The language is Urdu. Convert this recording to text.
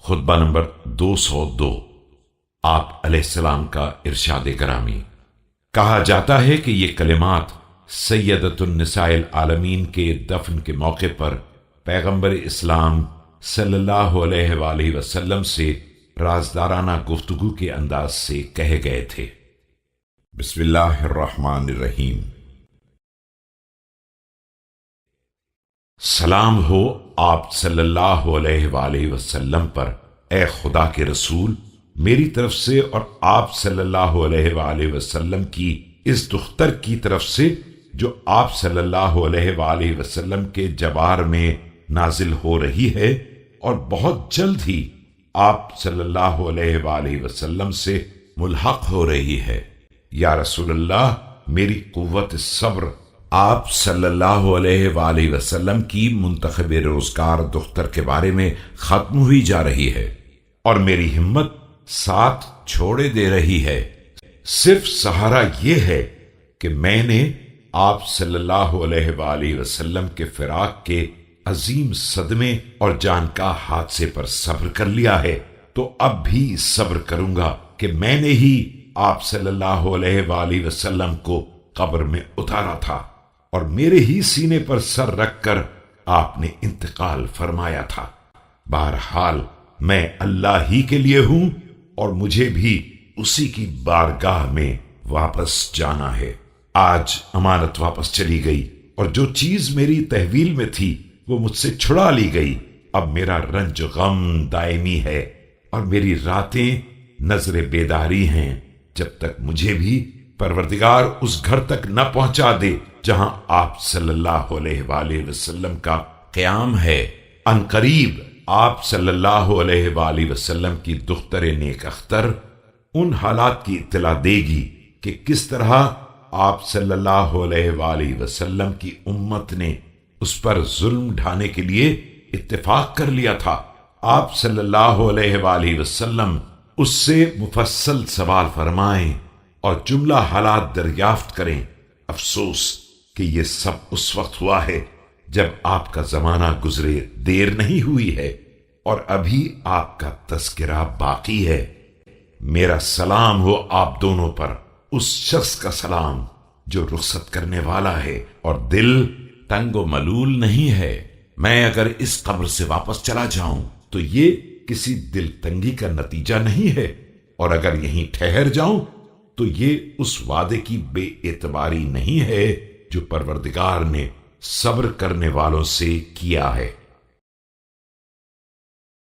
خطبہ نمبر 202 آپ علیہ السلام کا ارشاد گرامی۔ کہا جاتا ہے کہ یہ کلمات سیدۃ النساء العالمین کے دفن کے موقع پر پیغمبر اسلام صلی اللہ علیہ وآلہ وسلم سے رازدارانہ گفتگو کے انداز سے کہے گئے تھے۔ بسم اللہ الرحمن الرحیم۔ سلام ہو آپ صلی اللہ علیہ وآلہ وسلم پر، اے خدا کے رسول، میری طرف سے اور آپ صلی اللہ علیہ وآلہ وسلم کی اس دختر کی طرف سے جو آپ صلی اللہ علیہ وآلہ وسلم کے جوار میں نازل ہو رہی ہے اور بہت جلد ہی آپ صلی اللہ علیہ وآلہ وسلم سے ملحق ہو رہی ہے۔ یا رسول اللہ، میری قوت صبر آپ صلی اللہ علیہ وآلہ وسلم کی منتخب روزگار دختر کے بارے میں ختم ہوئی جا رہی ہے اور میری ہمت ساتھ چھوڑے دے رہی ہے۔ صرف سہارا یہ ہے کہ میں نے آپ صلی اللہ علیہ وآلہ وسلم کے فراق کے عظیم صدمے اور جان کا حادثے پر صبر کر لیا ہے، تو اب بھی صبر کروں گا کہ میں نے ہی آپ صلی اللہ علیہ وآلہ وسلم کو قبر میں اتارا تھا اور میرے ہی سینے پر سر رکھ کر آپ نے انتقال فرمایا تھا۔ بہرحال میں اللہ ہی کے لیے ہوں اور مجھے بھی اسی کی بارگاہ میں واپس جانا ہے۔ آج امانت واپس چلی گئی اور جو چیز میری تحویل میں تھی وہ مجھ سے چھڑا لی گئی۔ اب میرا رنج غم دائمی ہے اور میری راتیں نظر بیداری ہیں، جب تک مجھے بھی پروردگار اس گھر تک نہ پہنچا دے جہاں آپ صلی اللہ علیہ وآلہ وسلم کا قیام ہے۔ ان قریب آپ صلی اللہ علیہ وآلہ وسلم کی دختر نیک اختر ان حالات کی اطلاع دے گی کہ کس طرح آپ صلی اللہ علیہ وآلہ وسلم کی امت نے اس پر ظلم ڈھانے کے لیے اتفاق کر لیا تھا۔ آپ صلی اللہ علیہ وآلہ وسلم اس سے مفصل سوال فرمائیں اور جملہ حالات دریافت کریں۔ افسوس کہ یہ سب اس وقت ہوا ہے جب آپ کا زمانہ گزرے دیر نہیں ہوئی ہے اور ابھی آپ کا تذکرہ باقی ہے۔ میرا سلام ہو آپ دونوں پر، اس شخص کا سلام جو رخصت کرنے والا ہے اور دل تنگ و ملول نہیں ہے۔ میں اگر اس قبر سے واپس چلا جاؤں تو یہ کسی دل تنگی کا نتیجہ نہیں ہے، اور اگر یہیں ٹھہر جاؤں تو یہ اس وعدے کی بے اعتباری نہیں ہے جو پروردگار نے صبر کرنے والوں سے کیا ہے۔